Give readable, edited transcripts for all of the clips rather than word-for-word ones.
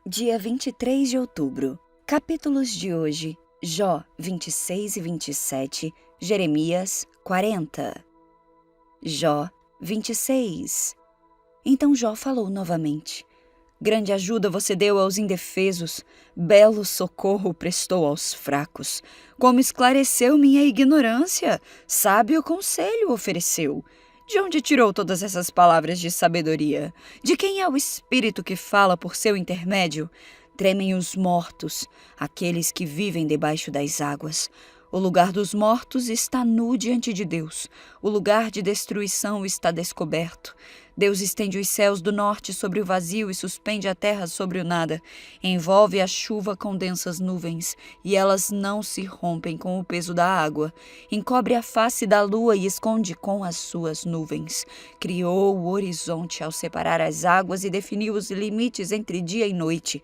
Dia 23 de outubro. Capítulos de hoje: Jó 26 e 27, Jeremias 40. Jó 26. Então Jó falou novamente: Grande ajuda você deu aos indefesos, belo socorro prestou aos fracos. Como esclareceu minha ignorância, sábio conselho ofereceu. De onde tirou todas essas palavras de sabedoria? De quem é o espírito que fala por seu intermédio? Tremem os mortos, aqueles que vivem debaixo das águas. O lugar dos mortos está nu diante de Deus. O lugar de destruição está descoberto. Deus estende os céus do norte sobre o vazio e suspende a terra sobre o nada. Envolve a chuva com densas nuvens, e elas não se rompem com o peso da água. Encobre a face da lua e esconde com as suas nuvens. Criou o horizonte ao separar as águas e definiu os limites entre dia e noite.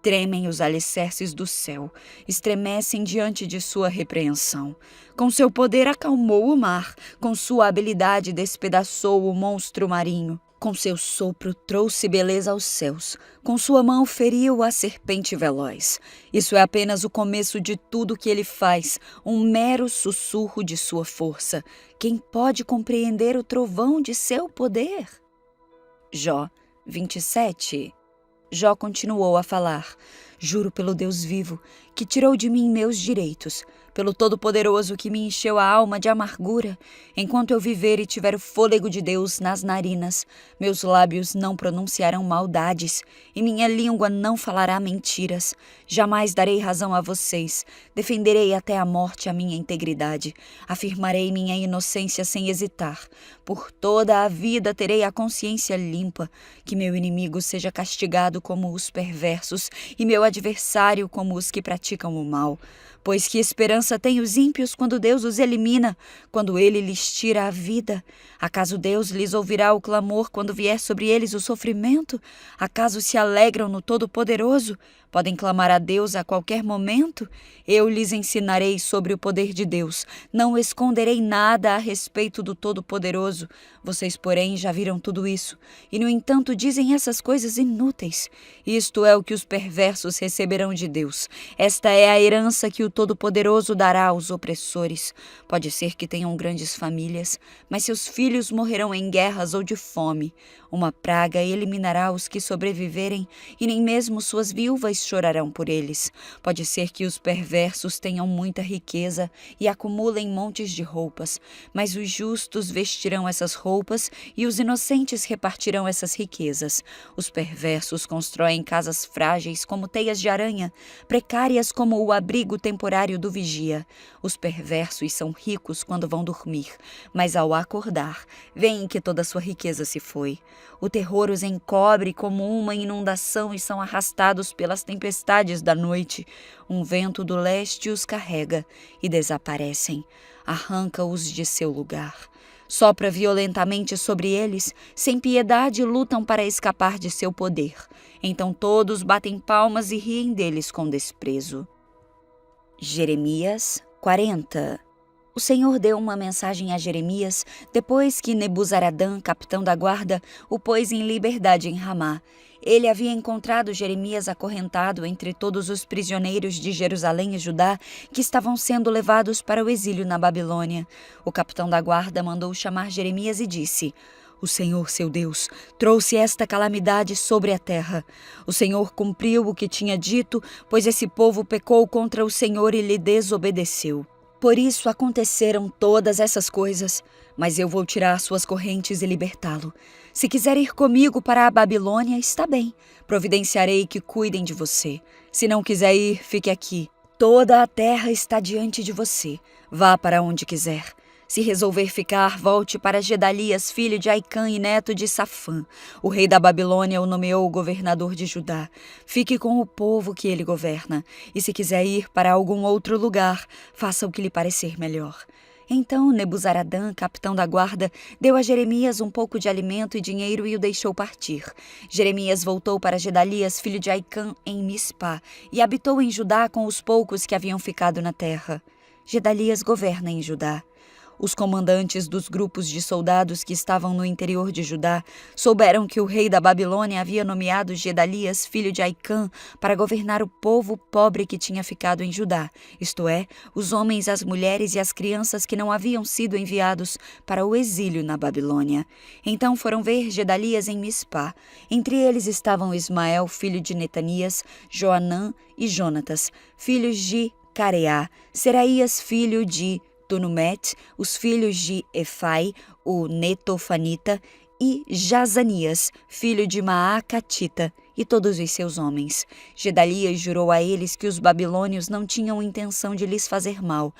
Tremem os alicerces do céu, estremecem diante de sua repreensão. Com seu poder acalmou o mar, com sua habilidade despedaçou o monstro marinho. Com seu sopro trouxe beleza aos céus, com sua mão feriu a serpente veloz. Isso é apenas o começo de tudo que ele faz, um mero sussurro de sua força. Quem pode compreender o trovão de seu poder? Jó 27. Jó continuou a falar: Juro pelo Deus vivo, que tirou de mim meus direitos, pelo Todo-Poderoso que me encheu a alma de amargura. Enquanto eu viver e tiver o fôlego de Deus nas narinas, meus lábios não pronunciarão maldades e minha língua não falará mentiras. Jamais darei razão a vocês, defenderei até a morte a minha integridade, afirmarei minha inocência sem hesitar. Por toda a vida terei a consciência limpa, que meu inimigo seja castigado como os perversos e meu adversário como os que praticam o mal. Pois que esperança têm os ímpios quando Deus os elimina, quando ele lhes tira a vida? Acaso Deus lhes ouvirá o clamor quando vier sobre eles o sofrimento? Acaso se alegram no Todo-Poderoso? Podem clamar a Deus a qualquer momento? Eu lhes ensinarei sobre o poder de Deus. Não esconderei nada a respeito do Todo-Poderoso. Vocês, porém, já viram tudo isso. E, no entanto, dizem essas coisas inúteis. Isto é o que os perversos receberão de Deus. Esta é a herança que o Todo-Poderoso dará aos opressores. Pode ser que tenham grandes famílias, mas seus filhos morrerão em guerras ou de fome. Uma praga eliminará os que sobreviverem, e nem mesmo suas viúvas chorarão por eles. Pode ser que os perversos tenham muita riqueza e acumulem montes de roupas, mas os justos vestirão essas roupas e os inocentes repartirão essas riquezas. Os perversos constroem casas frágeis como teias de aranha, precárias como o abrigo temporário do vigia. Os perversos são ricos quando vão dormir, mas ao acordar, veem que toda sua riqueza se foi. O terror os encobre como uma inundação e são arrastados pelas tempestades da noite. Um vento do leste os carrega e desaparecem, arranca-os de seu lugar. Sopra violentamente sobre eles, sem piedade lutam para escapar de seu poder. Então todos batem palmas e riem deles com desprezo. Jeremias 40. O Senhor deu uma mensagem a Jeremias depois que Nebuzaradã, capitão da guarda, o pôs em liberdade em Ramá. Ele havia encontrado Jeremias acorrentado entre todos os prisioneiros de Jerusalém e Judá que estavam sendo levados para o exílio na Babilônia. O capitão da guarda mandou chamar Jeremias e disse: O Senhor, seu Deus, trouxe esta calamidade sobre a terra. O Senhor cumpriu o que tinha dito, pois esse povo pecou contra o Senhor e lhe desobedeceu. Por isso aconteceram todas essas coisas, mas eu vou tirar suas correntes e libertá-lo. Se quiser ir comigo para a Babilônia, está bem. Providenciarei que cuidem de você. Se não quiser ir, fique aqui. Toda a terra está diante de você. Vá para onde quiser. Se resolver ficar, volte para Gedalias, filho de Aicã e neto de Safã. O rei da Babilônia o nomeou governador de Judá. Fique com o povo que ele governa, e se quiser ir para algum outro lugar, faça o que lhe parecer melhor. Então Nebuzaradã, capitão da guarda, deu a Jeremias um pouco de alimento e dinheiro e o deixou partir. Jeremias voltou para Gedalias, filho de Aicã, em Mispá, e habitou em Judá com os poucos que haviam ficado na terra. Gedalias governa em Judá. Os comandantes dos grupos de soldados que estavam no interior de Judá souberam que o rei da Babilônia havia nomeado Gedalias, filho de Aicã, para governar o povo pobre que tinha ficado em Judá, isto é, os homens, as mulheres e as crianças que não haviam sido enviados para o exílio na Babilônia. Então foram ver Gedalias em Mispá. Entre eles estavam Ismael, filho de Netanias, Joanã e Jonatas, filhos de Careá, Seraías, filho de Tunumete, os filhos de Efai, o Netofanita, e Jazanias, filho de Maacatita, e todos os seus homens. Gedalias jurou a eles que os babilônios não tinham intenção de lhes fazer mal.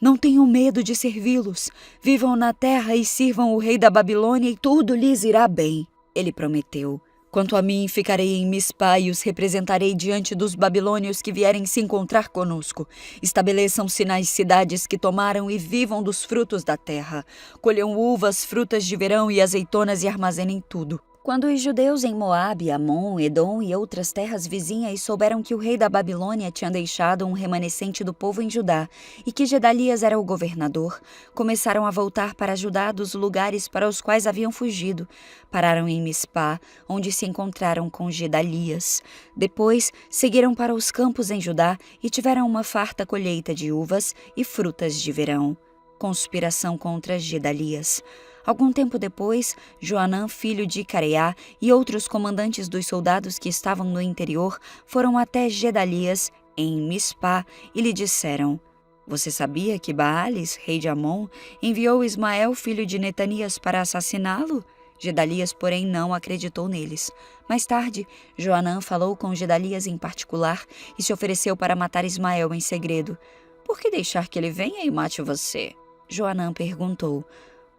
Não tenham medo de servi-los. Vivam na terra e sirvam o rei da Babilônia e tudo lhes irá bem. Ele prometeu. Quanto a mim, ficarei em Mispá e os representarei diante dos babilônios que vierem se encontrar conosco. Estabeleçam-se nas cidades que tomaram e vivam dos frutos da terra. Colham uvas, frutas de verão e azeitonas e armazenem tudo. Quando os judeus em Moabe, Amon, Edom e outras terras vizinhas souberam que o rei da Babilônia tinha deixado um remanescente do povo em Judá e que Gedalias era o governador, começaram a voltar para Judá dos lugares para os quais haviam fugido. Pararam em Mispá, onde se encontraram com Gedalias. Depois, seguiram para os campos em Judá e tiveram uma farta colheita de uvas e frutas de verão. Conspiração contra Gedalias. Algum tempo depois, Joanã, filho de Careá, e outros comandantes dos soldados que estavam no interior foram até Gedalias, em Mispá, e lhe disseram: Você sabia que Baales, rei de Amon, enviou Ismael, filho de Netanias, para assassiná-lo? Gedalias, porém, não acreditou neles. Mais tarde, Joanã falou com Gedalias em particular e se ofereceu para matar Ismael em segredo. Por que deixar que ele venha e mate você? Joanã perguntou.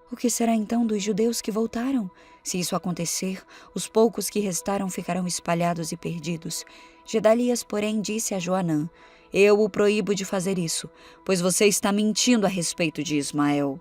O que será então dos judeus que voltaram? Se isso acontecer, os poucos que restaram ficarão espalhados e perdidos. Gedalias, porém, disse a Joanã: Eu o proíbo de fazer isso, pois você está mentindo a respeito de Ismael.